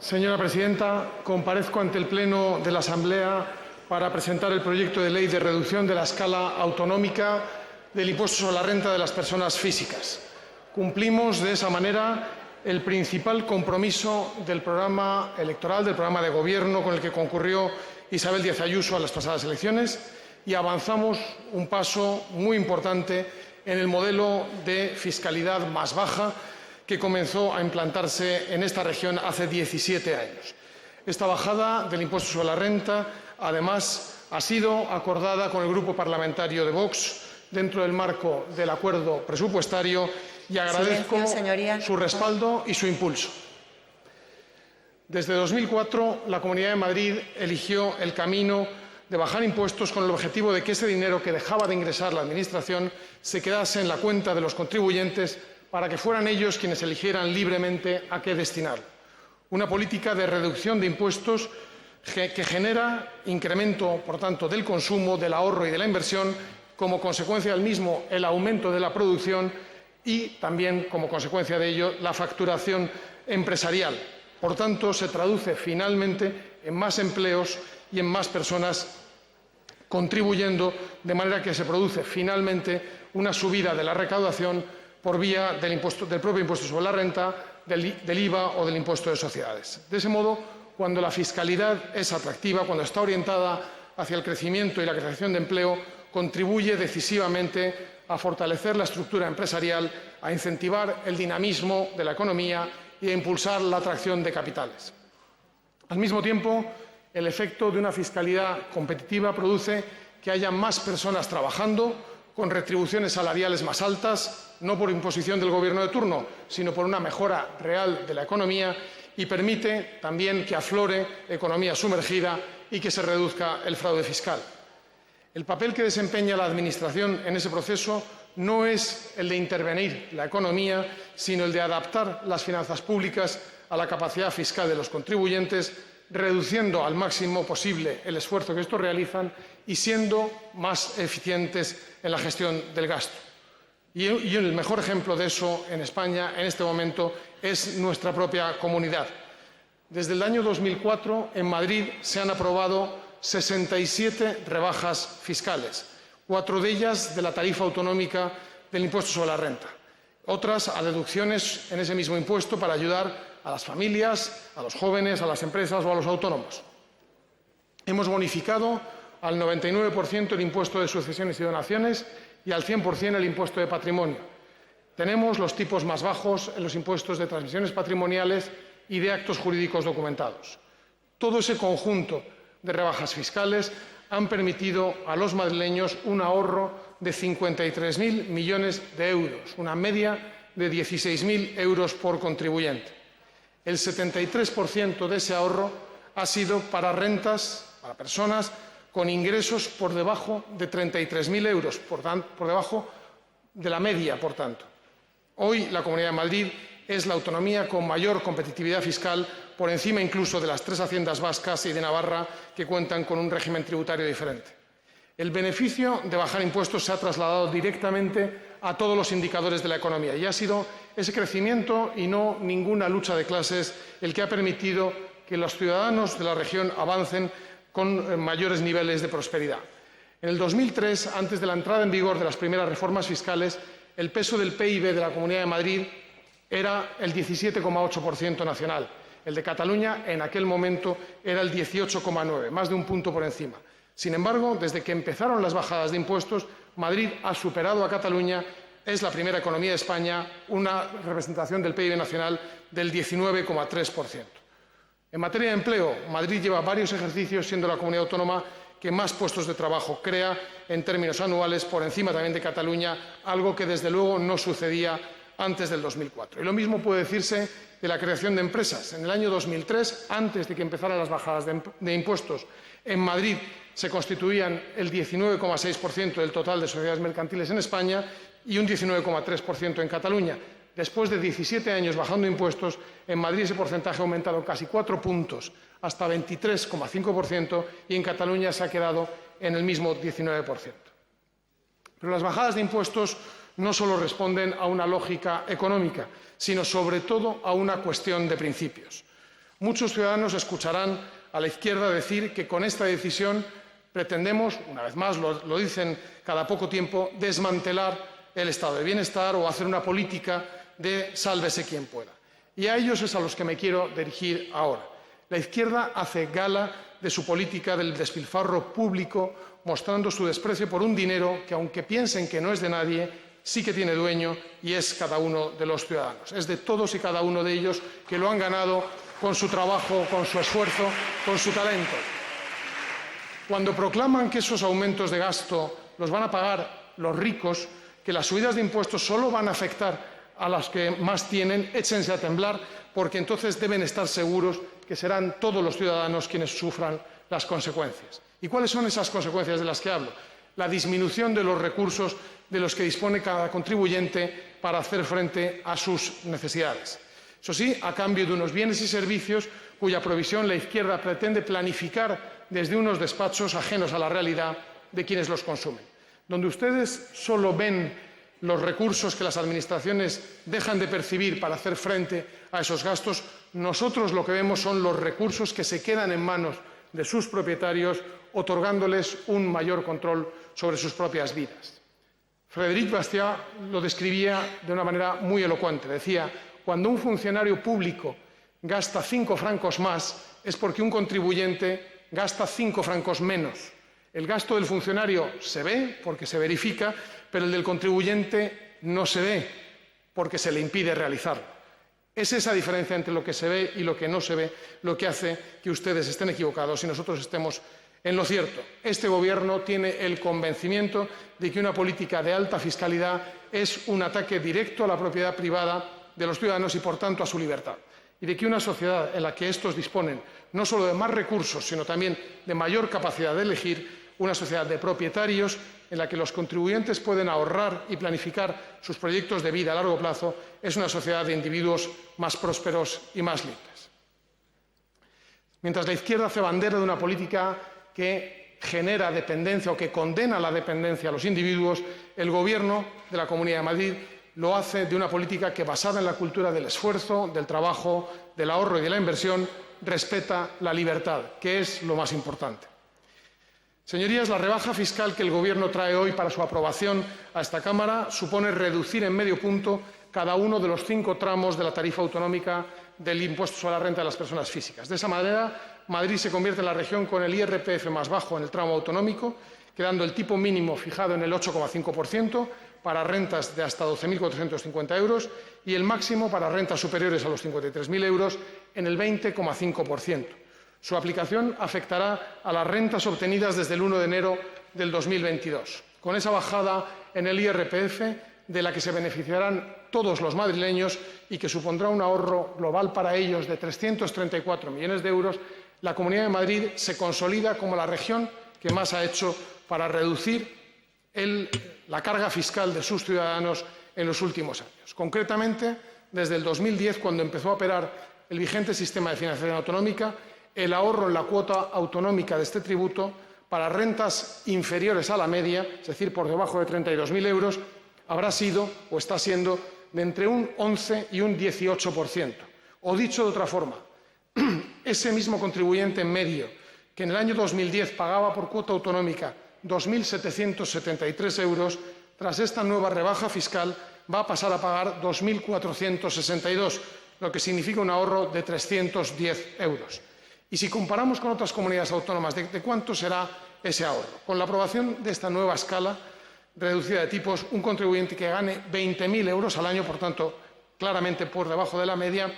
Señora presidenta, comparezco ante el Pleno de la Asamblea para presentar el proyecto de ley de reducción de la escala autonómica del impuesto sobre la renta de las personas físicas. Cumplimos de esa manera el principal compromiso del programa electoral, del programa de gobierno con el que concurrió Isabel Díaz Ayuso a las pasadas elecciones y avanzamos un paso muy importante en el modelo de fiscalidad más baja que comenzó a implantarse en esta región hace 17 años. Esta bajada del impuesto sobre la renta, además, ha sido acordada con el Grupo Parlamentario de Vox dentro del marco del acuerdo presupuestario y agradezco su respaldo y su impulso. Desde 2004, la Comunidad de Madrid eligió el camino de bajar impuestos con el objetivo de que ese dinero que dejaba de ingresar la Administración se quedase en la cuenta de los contribuyentes para que fueran ellos quienes eligieran libremente a qué destinarlo. Una política de reducción de impuestos que genera incremento, por tanto, del consumo, del ahorro y de la inversión, como consecuencia del mismo el aumento de la producción y también, como consecuencia de ello, la facturación empresarial. Por tanto, se traduce finalmente en más empleos y en más personas contribuyendo, de manera que se produce finalmente una subida de la recaudación por vía del propio impuesto sobre la renta, del IVA o del impuesto de sociedades. De ese modo, cuando la fiscalidad es atractiva, cuando está orientada hacia el crecimiento y la creación de empleo, contribuye decisivamente a fortalecer la estructura empresarial, a incentivar el dinamismo de la economía y a impulsar la atracción de capitales. Al mismo tiempo, el efecto de una fiscalidad competitiva produce que haya más personas trabajando con retribuciones salariales más altas, no por imposición del Gobierno de turno, sino por una mejora real de la economía y permite también que aflore economía sumergida y que se reduzca el fraude fiscal. El papel que desempeña la Administración en ese proceso no es el de intervenir la economía, sino el de adaptar las finanzas públicas a la capacidad fiscal de los contribuyentes, reduciendo al máximo posible el esfuerzo que estos realizan y siendo más eficientes en la gestión del gasto. Y el mejor ejemplo de eso en España, en este momento, es nuestra propia comunidad. Desde el año 2004, en Madrid se han aprobado 67 rebajas fiscales, 4 de ellas de la tarifa autonómica del impuesto sobre la renta, otras a deducciones en ese mismo impuesto para ayudar a las familias, a los jóvenes, a las empresas o a los autónomos. Hemos bonificado al 99% el impuesto de sucesiones y donaciones y al 100% el impuesto de patrimonio. Tenemos los tipos más bajos en los impuestos de transmisiones patrimoniales y de actos jurídicos documentados. Todo ese conjunto de rebajas fiscales han permitido a los madrileños un ahorro de 53.000 millones de euros, una media de 16.000 euros por contribuyente. El 73% de ese ahorro ha sido para rentas, para personas con ingresos por debajo de 33.000 euros, por debajo de la media, por tanto. Hoy la Comunidad de Madrid es la autonomía con mayor competitividad fiscal, por encima incluso de las 3 haciendas vascas y de Navarra, que cuentan con un régimen tributario diferente. El beneficio de bajar impuestos se ha trasladado directamente a todos los indicadores de la economía y ha sido ese crecimiento y no ninguna lucha de clases el que ha permitido que los ciudadanos de la región avancen con mayores niveles de prosperidad. En el 2003, antes de la entrada en vigor de las primeras reformas fiscales, el peso del PIB de la Comunidad de Madrid era el 17,8% nacional. El de Cataluña, en aquel momento, era el 18,9%, más de un punto por encima. Sin embargo, desde que empezaron las bajadas de impuestos, Madrid ha superado a Cataluña, es la primera economía de España, una representación del PIB nacional del 19,3%. En materia de empleo, Madrid lleva varios ejercicios siendo la comunidad autónoma que más puestos de trabajo crea en términos anuales, por encima también de Cataluña, algo que desde luego no sucedía antes del 2004. Y lo mismo puede decirse de la creación de empresas. En el año 2003, antes de que empezaran las bajadas de impuestos, en Madrid se constituían el 19,6% del total de sociedades mercantiles en España y un 19,3% en Cataluña. Después de 17 años bajando impuestos, en Madrid ese porcentaje ha aumentado casi 4 puntos, hasta 23,5%, y en Cataluña se ha quedado en el mismo 19%. Pero las bajadas de impuestos no solo responden a una lógica económica, sino sobre todo a una cuestión de principios. Muchos ciudadanos escucharán a la izquierda decir que con esta decisión pretendemos, una vez más lo dicen cada poco tiempo, desmantelar el estado de bienestar o hacer una política de sálvese quien pueda. Y a ellos es a los que me quiero dirigir ahora. La izquierda hace gala de su política del despilfarro público, mostrando su desprecio por un dinero que, aunque piensen que no es de nadie, sí que tiene dueño y es cada uno de los ciudadanos. Es de todos y cada uno de ellos que lo han ganado con su trabajo, con su esfuerzo, con su talento. Cuando proclaman que esos aumentos de gasto los van a pagar los ricos, que las subidas de impuestos solo van a afectar a los que más tienen, échense a temblar, porque entonces deben estar seguros que serán todos los ciudadanos quienes sufran las consecuencias. ¿Y cuáles son esas consecuencias de las que hablo? La disminución de los recursos de los que dispone cada contribuyente para hacer frente a sus necesidades. Eso sí, a cambio de unos bienes y servicios cuya provisión la izquierda pretende planificar desde unos despachos ajenos a la realidad de quienes los consumen. Donde ustedes solo ven los recursos que las administraciones dejan de percibir para hacer frente a esos gastos, nosotros lo que vemos son los recursos que se quedan en manos de sus propietarios, otorgándoles un mayor control sobre sus propias vidas. Frédéric Bastiat lo describía de una manera muy elocuente. Decía, cuando un funcionario público gasta 5 francos más, es porque un contribuyente gasta 5 francos menos. El gasto del funcionario se ve, porque se verifica, pero el del contribuyente no se ve, porque se le impide realizarlo. Es esa diferencia entre lo que se ve y lo que no se ve lo que hace que ustedes estén equivocados y nosotros estemos en lo cierto. Este Gobierno tiene el convencimiento de que una política de alta fiscalidad es un ataque directo a la propiedad privada de los ciudadanos y, por tanto, a su libertad. Y de que una sociedad en la que estos disponen no solo de más recursos, sino también de mayor capacidad de elegir, una sociedad de propietarios en la que los contribuyentes pueden ahorrar y planificar sus proyectos de vida a largo plazo, es una sociedad de individuos más prósperos y más libres. Mientras la izquierda hace bandera de una política que genera dependencia o que condena la dependencia a los individuos, el Gobierno de la Comunidad de Madrid lo hace de una política que, basada en la cultura del esfuerzo, del trabajo, del ahorro y de la inversión, respeta la libertad, que es lo más importante. Señorías, la rebaja fiscal que el Gobierno trae hoy para su aprobación a esta Cámara supone reducir en medio punto cada uno de los 5 tramos de la tarifa autonómica del impuesto sobre la renta de las personas físicas. De esa manera, Madrid se convierte en la región con el IRPF más bajo en el tramo autonómico, quedando el tipo mínimo fijado en el 8,5% para rentas de hasta 12.450 euros y el máximo para rentas superiores a los 53.000 euros en el 20,5%. Su aplicación afectará a las rentas obtenidas desde el 1 de enero del 2022. Con esa bajada en el IRPF, de la que se beneficiarán todos los madrileños y que supondrá un ahorro global para ellos de 334 millones de euros, la Comunidad de Madrid se consolida como la región que más ha hecho para reducir la carga fiscal de sus ciudadanos en los últimos años. Concretamente, desde el 2010, cuando empezó a operar el vigente sistema de financiación autonómica, el ahorro en la cuota autonómica de este tributo para rentas inferiores a la media, es decir, por debajo de 32.000 euros, habrá sido o está siendo de entre un 11 y un 18%. O dicho de otra forma, ese mismo contribuyente medio que en el año 2010 pagaba por cuota autonómica 2.773 euros, tras esta nueva rebaja fiscal va a pasar a pagar 2.462, lo que significa un ahorro de 310 euros. Y si comparamos con otras comunidades autónomas, ¿de cuánto será ese ahorro? Con la aprobación de esta nueva escala reducida de tipos, un contribuyente que gane 20.000 euros al año, por tanto, claramente por debajo de la media,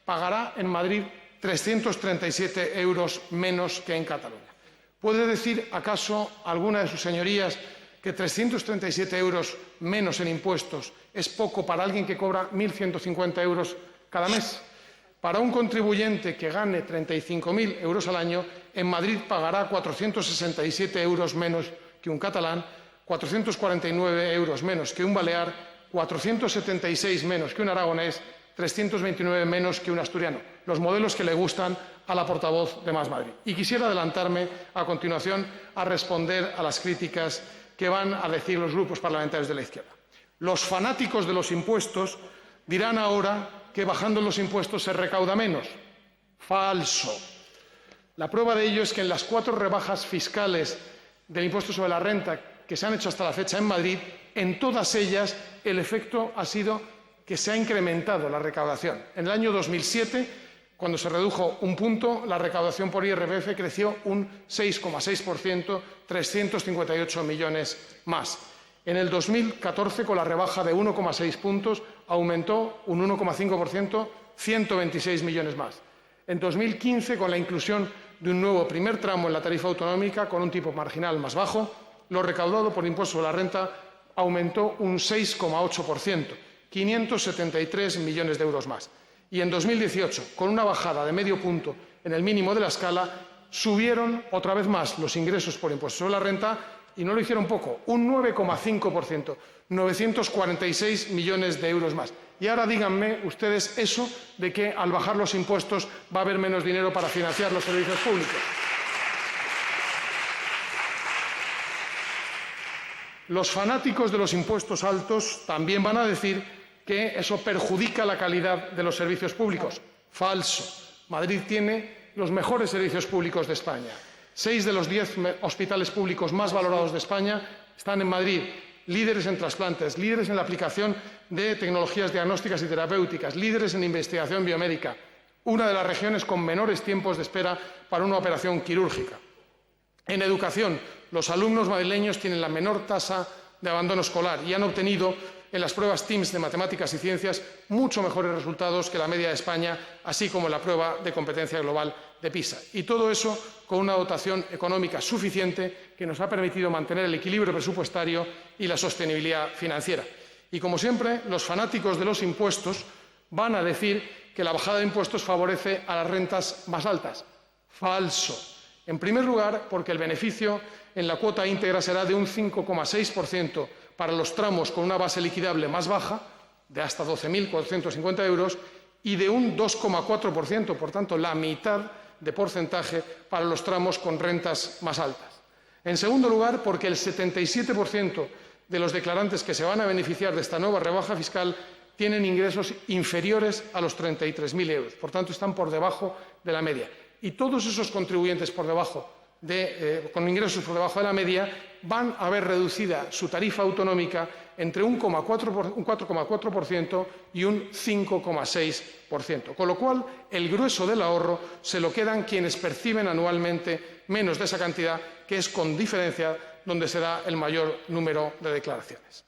pagará en Madrid 337 euros menos que en Cataluña. ¿Puede decir acaso alguna de sus señorías que 337 euros menos en impuestos es poco para alguien que cobra 1.150 euros cada mes? Para un contribuyente que gane 35.000 euros al año, en Madrid pagará 467 euros menos que un catalán, 449 euros menos que un balear, 476 menos que un aragonés, 329 menos que un asturiano. Los modelos que le gustan a la portavoz de Más Madrid. Y quisiera adelantarme a continuación a responder a las críticas que van a decir los grupos parlamentarios de la izquierda. Los fanáticos de los impuestos dirán ahora que bajando los impuestos se recauda menos. Falso. La prueba de ello es que en las 4 rebajas fiscales del impuesto sobre la renta que se han hecho hasta la fecha en Madrid, en todas ellas el efecto ha sido que se ha incrementado la recaudación. En el año 2007, cuando se redujo un punto, la recaudación por IRPF creció un 6,6%, 358 millones más. En el 2014, con la rebaja de 1,6 puntos, aumentó un 1,5%, 126 millones más. En 2015, con la inclusión de un nuevo primer tramo en la tarifa autonómica, con un tipo marginal más bajo, lo recaudado por impuesto sobre la renta aumentó un 6,8%, 573 millones de euros más. Y en 2018, con una bajada de medio punto en el mínimo de la escala, subieron otra vez más los ingresos por impuesto sobre la renta y no lo hicieron poco, un 9,5%, 946 millones de euros más. Y ahora díganme ustedes eso de que al bajar los impuestos va a haber menos dinero para financiar los servicios públicos. Los fanáticos de los impuestos altos también van a decir que eso perjudica la calidad de los servicios públicos. Falso. Madrid tiene los mejores servicios públicos de España. 6 de los 10 hospitales públicos más valorados de España están en Madrid. Líderes en trasplantes, líderes en la aplicación de tecnologías diagnósticas y terapéuticas, líderes en investigación biomédica. Una de las regiones con menores tiempos de espera para una operación quirúrgica. En educación, los alumnos madrileños tienen la menor tasa de abandono escolar y han obtenido en las pruebas TIMSS de matemáticas y ciencias mucho mejores resultados que la media de España, así como en la prueba de competencia global de PISA. Y todo eso con una dotación económica suficiente que nos ha permitido mantener el equilibrio presupuestario y la sostenibilidad financiera. Y como siempre, los fanáticos de los impuestos van a decir que la bajada de impuestos favorece a las rentas más altas. Falso. En primer lugar, porque el beneficio en la cuota íntegra será de un 5,6% para los tramos con una base liquidable más baja, de hasta 12.450 euros, y de un 2,4%, por tanto, la mitad de porcentaje para los tramos con rentas más altas. En segundo lugar, porque el 77% de los declarantes que se van a beneficiar de esta nueva rebaja fiscal tienen ingresos inferiores a los 33.000 euros, por tanto, están por debajo de la media. Y todos esos contribuyentes con ingresos por debajo de la media van a ver reducida su tarifa autonómica entre un 4,4% y un 5,6%. Con lo cual, el grueso del ahorro se lo quedan quienes perciben anualmente menos de esa cantidad, que es con diferencia donde se da el mayor número de declaraciones.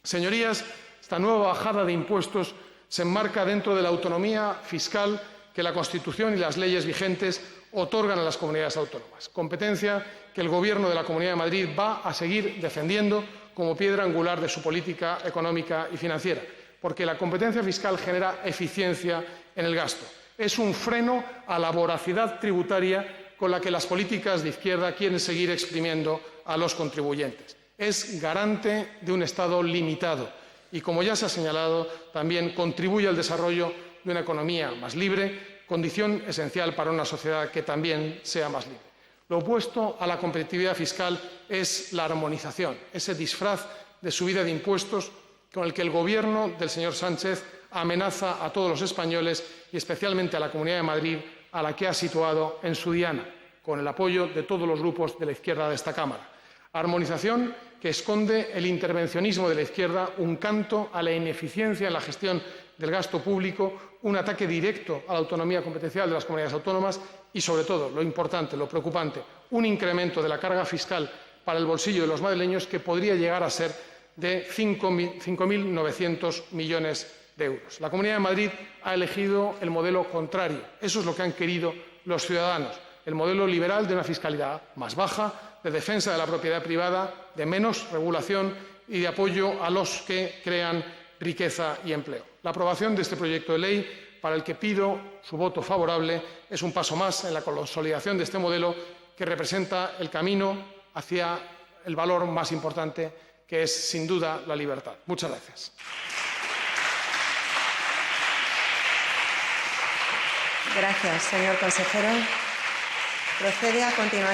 Señorías, esta nueva bajada de impuestos se enmarca dentro de la autonomía fiscal que la Constitución y las leyes vigentes otorgan a las comunidades autónomas, competencia que el Gobierno de la Comunidad de Madrid va a seguir defendiendo como piedra angular de su política económica y financiera, porque la competencia fiscal genera eficiencia en el gasto. Es un freno a la voracidad tributaria con la que las políticas de izquierda quieren seguir exprimiendo a los contribuyentes. Es garante de un Estado limitado y, como ya se ha señalado, también contribuye al desarrollo de una economía más libre, condición esencial para una sociedad que también sea más libre. Lo opuesto a la competitividad fiscal es la armonización, ese disfraz de subida de impuestos con el que el Gobierno del señor Sánchez amenaza a todos los españoles y especialmente a la Comunidad de Madrid, a la que ha situado en su diana, con el apoyo de todos los grupos de la izquierda de esta Cámara. Armonización que esconde el intervencionismo de la izquierda, un canto a la ineficiencia en la gestión del gasto público, un ataque directo a la autonomía competencial de las comunidades autónomas y, sobre todo, lo importante, lo preocupante, un incremento de la carga fiscal para el bolsillo de los madrileños que podría llegar a ser de 5.900 millones de euros. La Comunidad de Madrid ha elegido el modelo contrario. Eso es lo que han querido los ciudadanos. El modelo liberal de una fiscalidad más baja, de defensa de la propiedad privada, de menos regulación y de apoyo a los que crean riqueza y empleo. La aprobación de este proyecto de ley, para el que pido su voto favorable, es un paso más en la consolidación de este modelo que representa el camino hacia el valor más importante, que es, sin duda, la libertad. Muchas gracias. Gracias, señor consejero. Procede a continuación.